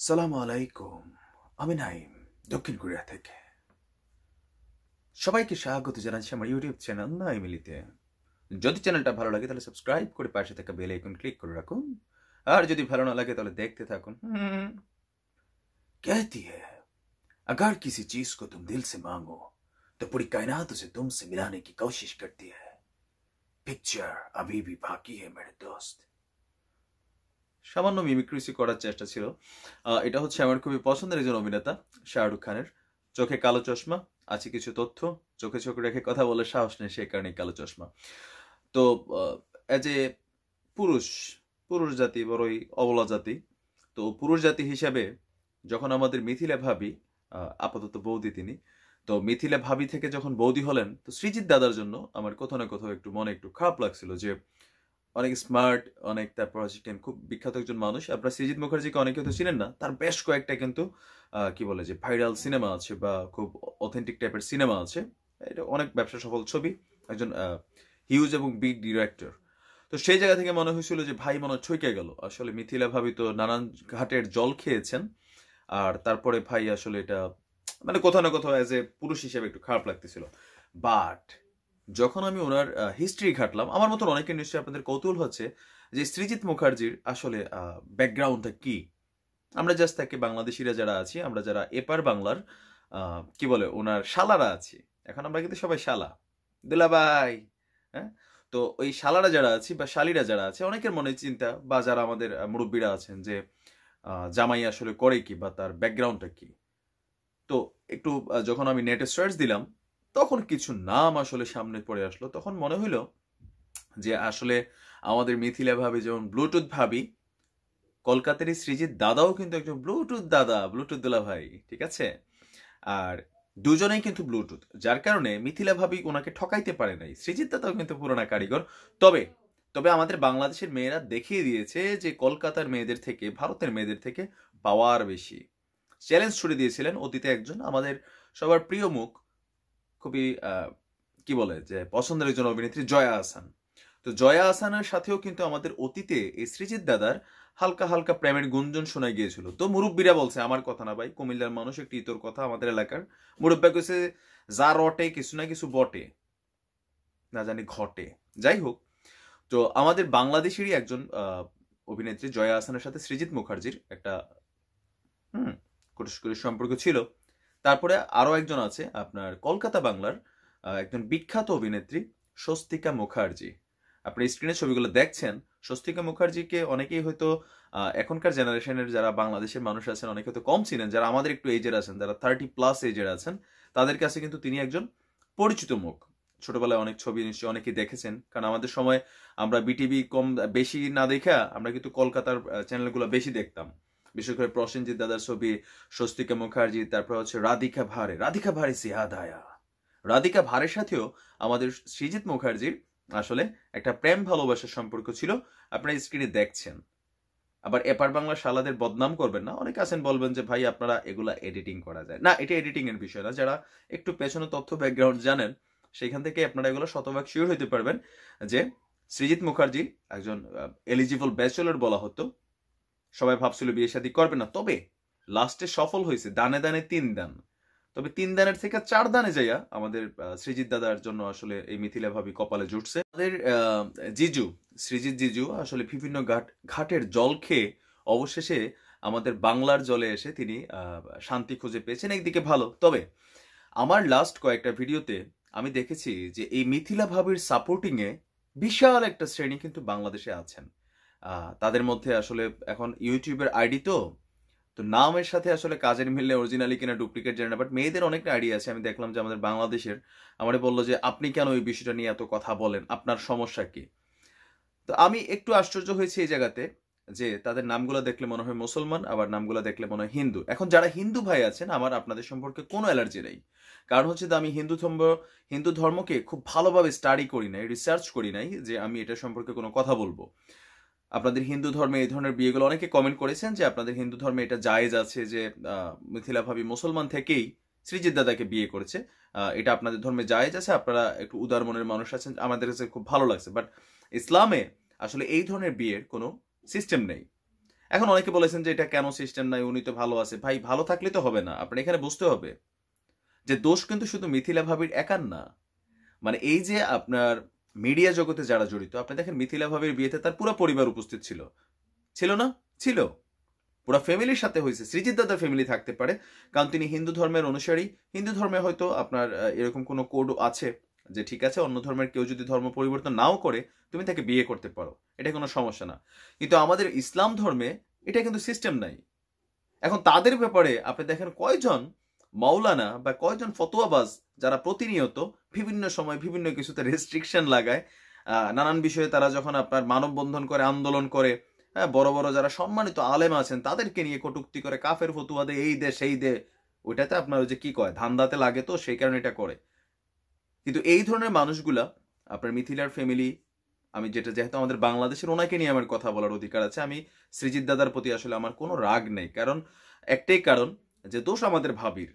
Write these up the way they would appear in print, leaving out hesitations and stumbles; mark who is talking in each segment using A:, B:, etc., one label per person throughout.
A: সালামু আলাইকুম। আমি নাইম, দক্ষিণ কোরিয়া থেকে। সবাইকে স্বাগত জানাচ্ছি আমার ইউটিউব চ্যানেল নাইমিলিতে। যদি চ্যানেলটা ভালো লাগে তাহলে সাবস্ক্রাইব করে পাশে থাকা বেল আইকন ক্লিক করে রাখুন। আর যদি ভালো না লাগে তাহলে দেখতে থাকুন। कहती है अगर किसी चीज को तुम दिल से मांगो तो पूरी कायनात उसे तुमसे मिलाने की कोशिश करती है। पिक्चर अभी भी बाकी है मेरे दोस्त। সামান্য মিমিক্রিসি করার চেষ্টা ছিল। এটা হচ্ছে আমার খুবই পছন্দের একজন অভিনেতা শাহরুখ খানের। চোখে কালো চশমা, আছে কিছু তথ্য, চোখে চোখ রেখে কথা বলে সাহস নেই, সেই কারণে কালো চশমা। তো এজ এ পুরুষ পুরুষ জাতি বড়ই অবলা জাতি। তো পুরুষ জাতি হিসাবে যখন আমাদের মিথিলা ভাবি, আপাতত বৌদি তিনি, তো মিথিলা ভাবি থেকে যখন বৌদি হলেন, তো সৃজিত দাদার জন্য আমার কোথাও না কোথাও একটু মনে একটু খারাপ লাগছিল যে অনেক স্মার্ট, অনেক তারপর হচ্ছে খুব বিখ্যাত একজন মানুষ। আপনার সৃজিত মুখার্জিকে অনেকে তো চিনেন না, তার বেশ কয়েকটা কিন্তু কি বলে যে ভাইরাল সিনেমা আছে বা খুব অথেন্টিক টাইপের সিনেমা আছে। এটা অনেক ব্যবসা সফল ছবি, একজন হিউজ এবং বিগ ডিরেক্টর। তো সেই জায়গা থেকে মনে হয়েছিল যে ভাই মনে ছইকে গেল। আসলে মিথিলা ভাবি তো নানান ঘাটের জল খেয়েছেন, আর তারপরে ভাই আসলে এটা মানে কোথাও না কোথাও অ্যাজ এ পুরুষ হিসেবে একটু খারাপ লাগতেছিল। বাট যখন আমি ওনার হিস্ট্রি ঘাটলাম, আমার মতন অনেকের নিশ্চয়ই আপনাদের কৌতূহল হচ্ছে যে সৃজিত মুখার্জির আসলে ব্যাকগ্রাউন্ডটা কি। আমরা জাস্ট তাকে বাংলাদেশিরা যারা আছি, আমরা যারা এপার বাংলার কি বলে ওনার শালারা আছি, এখন আমরা কিন্তু সবাই শালা দুলাভাই। হ্যাঁ, তো ওই শালারা যারা আছি বা শালিরা যারা আছে, অনেকের মনে চিন্তা বা যারা আমাদের মুরব্বীরা আছেন যে জামাই আসলে করে কি বা তার ব্যাকগ্রাউন্ডটা কি। তো একটু যখন আমি নেটে সার্চ দিলাম, তখন কিছু নাম আসলে সামনে পড়ে আসলো। তখন মনে হইলো যে আসলে আমাদের মিথিলা ভাবি যেমন ব্লুটুথ ভাবি, কলকাতারই সৃজিত দাদাও কিন্তু একজন ব্লুটুথ দাদা, ব্লুটুথ দুলা ভাই, ঠিক আছে। আর দুজনেই কিন্তু ব্লুটুথ, যার কারণে মিথিলা ভাবি ওনাকে ঠকাইতে পারে নাই। সৃজিত দাদাও কিন্তু পুরোনা কারিগর। তবে তবে আমাদের বাংলাদেশের মেয়েরা দেখিয়ে দিয়েছে যে কলকাতার মেয়েদের থেকে, ভারতের মেয়েদের থেকে পাওয়ার বেশি। চ্যালেঞ্জ ছুড়ে দিয়েছিলেন অতীতে একজন আমাদের সবার প্রিয় মুখ, খুবই কি বলে যে পছন্দের একজন অভিনেত্রী জয়া আহসান। তো জয়া আহসানের সাথেও কিন্তু আমাদের অতীতে এই সৃজিত দাদার হালকা হালকা প্রেমের গুঞ্জন শোনা গিয়েছিল। তো মুরব্বীরা বলছে, আমার কথা না ভাই, কুমিল্লার মানুষ, একটি ইতর কথা আমাদের এলাকার মুরব্বী কইছে, যা রটে কিছু না কিছু বটে, না জানি ঘটে। যাই হোক, তো আমাদের বাংলাদেশেরই একজন অভিনেত্রী জয়া আহসানের সাথে সৃজিত মুখার্জির একটা কুটুস সম্পর্ক ছিল। তারপরে আরো একজন আছে আপনার কলকাতা বাংলার একজন বিখ্যাত অভিনেত্রী স্বস্তিকা মুখার্জি। আপনি স্ক্রিনে ছবিগুলো দেখছেন, স্বস্তিকা মুখার্জিকে অনেকেই হয়তো এখনকার জেনারেশনের যারা বাংলাদেশের মানুষ আছেন অনেকে হয়তো কম চিনেন, যারা আমাদের একটু এজের আছেন, যারা 30+ এজের আছেন, তাদের কাছে কিন্তু তিনি একজন পরিচিত মুখ। ছোটবেলায় অনেক ছবি নিশ্চয়ই অনেকেই দেখেছেন, কারণ আমাদের সময় আমরা বিটিভি কম বেশি না দেখা আমরা কিন্তু কলকাতার চ্যানেলগুলো বেশি দেখতাম। বিশেষ করে প্রসেনজিৎ দাদার ছবি, স্বস্তিকা মুখার্জি, তারপর হচ্ছে রাধিকা ভারে, রাধিকা ভারে সে ইয়াদ আয়া। রাধিকা ভারের সাথেও আমাদের সৃজিত মুখার্জির আসলে একটা প্রেম ভালোবাসার সম্পর্ক ছিল, আপনারা স্ক্রিনে দেখছেন। আবার এপার বাংলা শালাদের বদনাম করবেন না, অনেকে আছেন বলবেন যে ভাই আপনারা এগুলা এডিটিং করা যায় না। এটা এডিটিং এর বিষয় না, যারা একটু পেছনে তথ্য ব্যাকগ্রাউন্ড জানেন সেখান থেকে আপনারা এগুলো শতভাগ শিওর হইতে পারবেন যে সৃজিত মুখার্জি একজন এলিজিবল ব্যাচেলর বলা হতো। সবাই ভাবছিল বিয়ে শাদী করবে না, তবে লাস্টে সফল হয়েছে দানে দানে 3 দান। তবে 3 দানের থেকে 4 দানে যাইয়া আমাদের সৃজিত দাদার জন্য আসলে এই মিথিলা ভাবি কপালে জুটছে। আমাদের জিজু, সৃজিত জিজু আসলে বিভিন্ন ঘাটের জল খেয়ে অবশেষে আমাদের বাংলার জলে এসে তিনি শান্তি খুঁজে পেয়েছেন, একদিকে ভালো। তবে আমার লাস্ট কয়েকটা ভিডিওতে আমি দেখেছি যে এই মিথিলা ভাবির সাপোর্টিং এ বিশাল একটা শ্রেণী কিন্তু বাংলাদেশে আছেন। তাদের মধ্যে আসলে এখন ইউটিউবের আইডি তো নামের সাথে আসলে কাজের মিললে অরিজিনালি কিনা ডুপ্লিকেট জানি না, বাট মেয়েদের অনেকটা আইডিয়া আছে। আমি দেখলাম যে আমাদের বাংলাদেশের আমারে বললো যে আপনি কেন এই বিষয়টা নিয়ে এত কথা বলেন, আপনার সমস্যা কি। তো আমি একটু আশ্চর্য হয়েছি এই জায়গাতে যে তাদের নামগুলো দেখলে মনে হয় মুসলমান, আবার নামগুলো দেখলে মনে হয় হিন্দু। এখন যারা হিন্দু ভাই আছেন, আমার আপনাদের সম্পর্কে কোনো অ্যালার্জি নেই, কারণ হচ্ছে যে আমি হিন্দু ধর্মকে খুব ভালোভাবে স্টাডি করি নাই, রিসার্চ করি নাই যে আমি এটা সম্পর্কে কোনো কথা বলবো। আপনাদের হিন্দু ধর্মে এই ধরনের বিয়েগুলো অনেকে কমেন্ট করেছেন যে আপনাদের হিন্দু ধর্মে এটা জায়েজ আছে যে মিথিলা ভাবি মুসলমান থেকেই সৃজিত দাদাকে বিয়ে করেছে, এটা আপনাদের ধর্মে জায়েজ আছে, আপনারা একটু উদার মনের মানুষ আছেন, আমাদের কাছে খুব ভালো লাগছে। বাট ইসলামে আসলে এই ধরনের বিয়ের কোনো সিস্টেম নেই।
B: এখন অনেকে বলেছেন যে এটা কেন সিস্টেম নাই, উনি তো ভালো আছে। ভাই ভালো থাকলে তো হবে না, আপনি এখানে বুঝতে হবে যে দোষ কিন্তু শুধু মিথিলা ভাবির একার না। মানে এই যে আপনার মিডিয়া জগতে যারা জড়িত, আপনি দেখেন মিথিলা ভাবির বিয়েতে তার পুরো পরিবার উপস্থিত ছিল, ছিল না? ছিল। পুরো ফ্যামিলির সাথে হয়েছে। সৃজিত দাদার ফ্যামিলি থাকতে পারে, কারণ তিনি হিন্দু ধর্মের অনুসারী। হিন্দু ধর্মে হয়তো আপনার এরকম কোনো কোড আছে যে ঠিক আছে, অন্য ধর্মের কেউ যদি ধর্ম পরিবর্তন নাও করে তুমি তাকে বিয়ে করতে পারো, এটা কোনো সমস্যা না। কিন্তু আমাদের ইসলাম ধর্মে এটা কিন্তু সিস্টেম নাই। এখন তাদের ব্যাপারে আপনি দেখেন কয়জন মাওলানা বা কয়জন ফতোয়াবাজ যারা প্রতিনিয়ত বিভিন্ন সময় বিভিন্ন কিছুতে রেস্ট্রিকশন লাগায়, নানান বিষয়ে তারা যখন আপনার মানববন্ধন করে, আন্দোলন করে, হ্যাঁ, বড় বড় যারা সম্মানিত আলেম আছেন তাদেরকে নিয়ে কটূক্তি করে, কাফের ফতুয়া দে, এই দে সেই দে, ওইটাতে আপনার ওই যে কি কয় ধান্দাতে লাগে, তো সেই কারণে এটা করে। কিন্তু এই ধরনের মানুষগুলা আপনার মিথিলার ফ্যামিলি, আমি যেটা যেহেতু আমাদের বাংলাদেশের, ওনাকে নিয়ে আমার কথা বলার অধিকার আছে। আমি সৃজিত দাদার প্রতি আসলে আমার কোনো রাগ নেই, কারণ একটাই কারণ যে দোষ আমাদের ভাবির।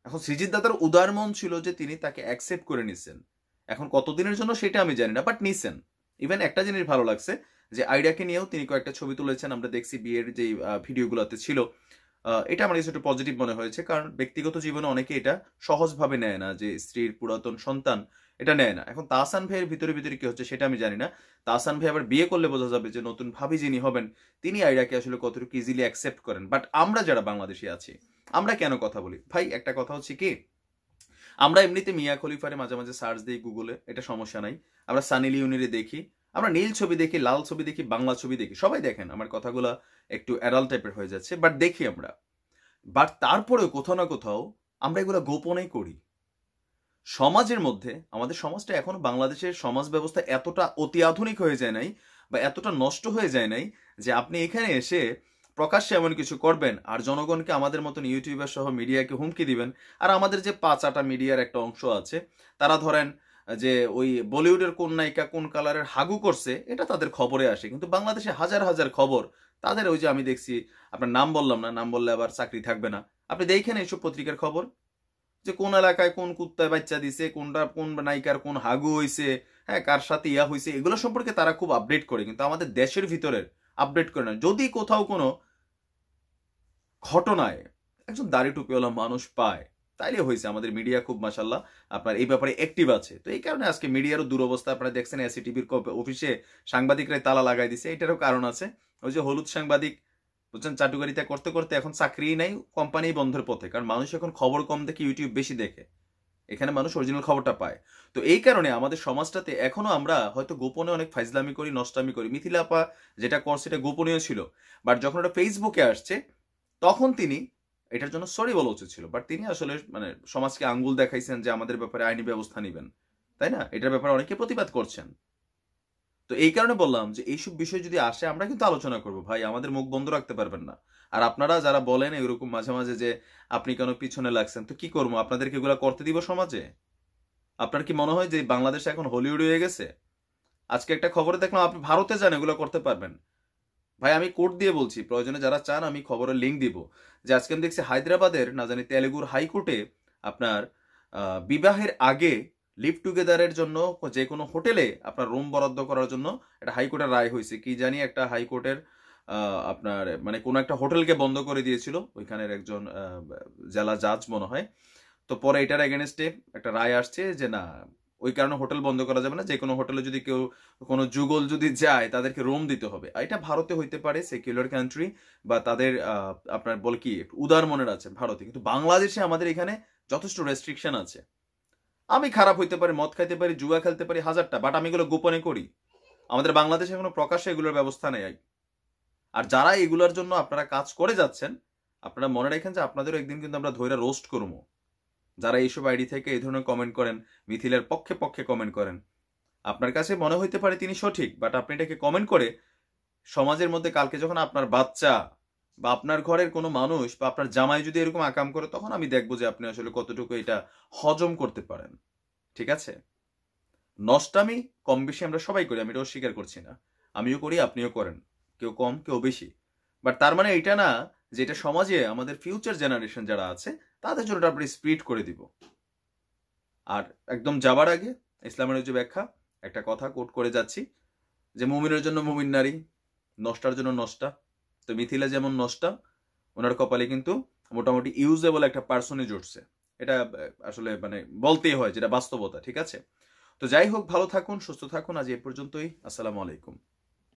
B: এখন সৃজিত দাদার উদার মন ছিল যে তিনি তাকে অ্যাকসেপ্ট করে নিছেন। এখন কতদিনের জন্য সেটা আমি জানি না, বাট নিছেন। ইভেন একটা জিনিস ভালো লাগছে যে আইডিয়াকে নিয়েও তিনি কয়েকটা ছবি তুলেছেন, আমরা দেখছি বিয়ের যে ভিডিওগুলোতে ছিল। এটা আমার কাছে একটু পজিটিভ মনে হয়েছে, কারণ ব্যক্তিগত জীবনে অনেকে এটা সহজভাবে নেয় না, যে স্ত্রীর পুরাতন সন্তান এটা নেয় না। এখন তাহসান ভাইয়ের ভিতরে ভিতরে কি হচ্ছে সেটা আমি জানি না। তাহসান ভাই আবার বিয়ে করলে বোঝা যাবে যে নতুন ভাবি যিনি হবেন তিনি আইডিয়াকে আসলে কতটুকু ইজিলি অ্যাকসেপ্ট করেন। বাট আমরা যারা বাংলাদেশি আছি, আমরা কেন কথা বলি ভাই? একটা কথা হচ্ছে কি, আমরা এমনিতে মিয়া খলিফারে মাঝে মাঝে সার্চ দিই গুগলে, এটা সমস্যা নাই। আমরা সানি লিওনিরে দেখি, আমরা নীল ছবি দেখি, লাল ছবি দেখি, বাংলা ছবি দেখি, সবাই দেখেন। আমার কথাগুলো একটু অ্যাডাল্ট টাইপের হয়ে যাচ্ছে, বাট দেখি আমরা। বাট তারপরেও কোথাও না কোথাও আমরা এগুলো গোপনেই করি। সমাজের মধ্যে আমাদের সমাজটা এখনো, বাংলাদেশের সমাজ ব্যবস্থা এতটা অতি আধুনিক হয়ে যায় নাই বা এতটা নষ্ট হয়ে যায় নাই যে আপনি এখানে এসে প্রকাশ্যে এমন কিছু করবেন আর জনগণকে, আমাদের মতন ইউটিউবার সহ মিডিয়াকে হুমকি দিবেন। আর আমাদের যে পাঁচাটা মিডিয়ার একটা অংশ আছে, তারা ধরেন যে ওই বলিউডের কোন নায়িকা কোন কালারের হাগু করছে এটা তাদের খবরে আসে, কিন্তু বাংলাদেশে হাজার হাজার খবর তাদের, ওই যে আমি দেখছি, আপনার নাম বললাম না, নাম বললে আবার চাকরি থাকবে না, আপনি দেখেন এইসব পত্রিকার খবর যে কোন এলাকায় কোন কুত্তায় বাচ্চা দিছে, কোনটা কোন নায়িকার কোন হাগু হইছে, হ্যাঁ, কার সাথে ইয়া হইছে, এগুলো সম্পর্কে তারা খুব আপডেট করে, কিন্তু আমাদের দেশের ভিতরের আপডেট করে না। যদি কোথাও কোনো ঘটনায় একজন দাড়ি টুপিওয়ালা মানুষ পায়, তাইলে হয়েছে। আমাদের মিডিয়া খুব মাশাল্লাহ আপনার এই ব্যাপারে অ্যাক্টিভ আছে। তো এই কারণে আজকে মিডিয়ারও দুরবস্থা আপনারা দেখছেন। এসিটিভির অফিসে সাংবাদিকরাই তালা লাগাই দিছে, এটারও কারণ আছে। ওই যে হলুদ সাংবাদিক, বুঝছেন, চাটুকারিতা করতে করতে এখন চাকরিই নাই, কোম্পানি বন্ধের পথে, কারণ মানুষ এখন খবর কম দেখে, ইউটিউব বেশি দেখে, এখানে মানুষ অরিজিনাল খবরটা পায়। তো এই কারণে আমাদের সমাজটাতে এখনো আমরা হয়তো গোপনে অনেক ফাইজলামি করি, নষ্টামি করি। মিথিলা আপা যেটা করছে এটা গোপনীয় ছিল, বাট যখন এটা ফেসবুকে আসছে তখন তিনি এটার জন্য সরি বলা উচিত ছিল। বাট তিনি আসলে মানে সমাজকে আঙ্গুল দেখাইছেন যে আমাদের ব্যাপারে আইনি ব্যবস্থা নেবেন, তাই না? এটার ব্যাপারে অনেকে প্রতিবাদ করছেন। তো এই কারণে বললাম যে এইসব বিষয় যদি আসে আমরা কিন্তু আলোচনা করব ভাই, আমাদের মুখ বন্ধ রাখতে পারবেন না। আর আপনারা যারা বলেন এরকম মাঝে মাঝে যে আপনি কেন পিছনে লাগছেন, তো কি করবো, আপনাদেরকে এগুলা করতে দিব সমাজে? আপনার কি মনে হয় যে বাংলাদেশ এখন হলিউড হয়ে গেছে? আজকে একটা খবরে দেখলাম আপনি ভারতে যান এগুলো করতে পারবেন। ভাই আমি কোড দিয়ে বলছি, প্রয়োজনে যারা চান আমি খবরের লিঙ্ক দিব, যে আজকে আমি দেখছি হায়দ্রাবাদের না জানি তেলেগুর হাইকোর্টে আপনার বিবাহের আগে লিভ টুগেদারের জন্য যে কোনো হোটেলে আপনার রুম বরাদ্দ করার জন্য একটা হাইকোর্টের রায় হয়েছে। কি জানি একটা হাইকোর্টের আপনার মানে কোনো একটা হোটেলকে বন্ধ করে দিয়েছিল ওইখানের একজন জেলা জাজ মনে হয়। তো পরে এটার এগেনস্টে একটা রায় আসছে যে না, ওই কারণে হোটেল বন্ধ করা যাবে না, যে কোনো হোটেলে যদি কেউ কোনো যুগল যদি যায় তাদেরকে রুম দিতে হবে। এটা ভারতে হইতে পারে, সেকুলার কান্ট্রি, বা তাদের আপনার বলে কি একটু উদার মনের আছে ভারতে, কিন্তু বাংলাদেশে আমাদের এখানে যথেষ্ট রেস্ট্রিকশন আছে। আমি খারাপ হইতে পারি, মদ খাইতে পারি, জুয়া খেলতে পারি হাজারটা, বাট আমি এগুলো গোপনে করি। আমাদের বাংলাদেশে কোনো প্রকাশ্যে এগুলোর ব্যবস্থা নেই। আর যারা এগুলোর জন্য আপনারা কাজ করে যাচ্ছেন, আপনারা মনে রাখেন যে আপনাদেরও একদিন কিন্তু আমরা ধৈর্য রোস্ট করবো। যারা এইসব আইডি থেকে এই ধরনের কমেন্ট করেন, মিথিলের পক্ষে পক্ষে কমেন্ট করেন, আপনার কাছে মনে হইতে পারে তিনি সঠিক, বাট আপনি এটাকে কমেন্ট করে সমাজের মধ্যে কালকে যখন আপনার বাচ্চা বা আপনার ঘরের কোনো মানুষ বা আপনার জামাই যদি এরকম আকাম করে, তখন আমি দেখবো যে আপনি আসলে কতটুকু এটা হজম করতে পারেন। ঠিক আছে? নষ্টামি কম বেশি আমরা সবাই করি, আমি এটা অস্বীকার করছি না, আমিও করি, আপনিও করেন, কেউ কম কেউ বেশি। বাট তার মানে এটা না যে এটা সমাজে আমাদের ফিউচার জেনারেশন যারা আছে তাদের জন্য আপনি স্প্রিড করে দিব। আর একদম যাবার আগে ইসলামের যে ব্যাখ্যা, একটা কথা কোট করে যাচ্ছি যে মুমিনের জন্য মুমিন নারী, নষ্টার জন্য নষ্টা। তো মিথিলা যেমন নষ্টা, ওনার কপালে কিন্তু মোটামুটি ইউজেবল একটা পার্সনই জুটছে। এটা আসলে মানে বলতেই হয়, যেটা বাস্তবতা, ঠিক আছে? তো যাই হোক, ভালো থাকুন, সুস্থ থাকুন, আজ এ পর্যন্তই। আসসালামু আলাইকুম।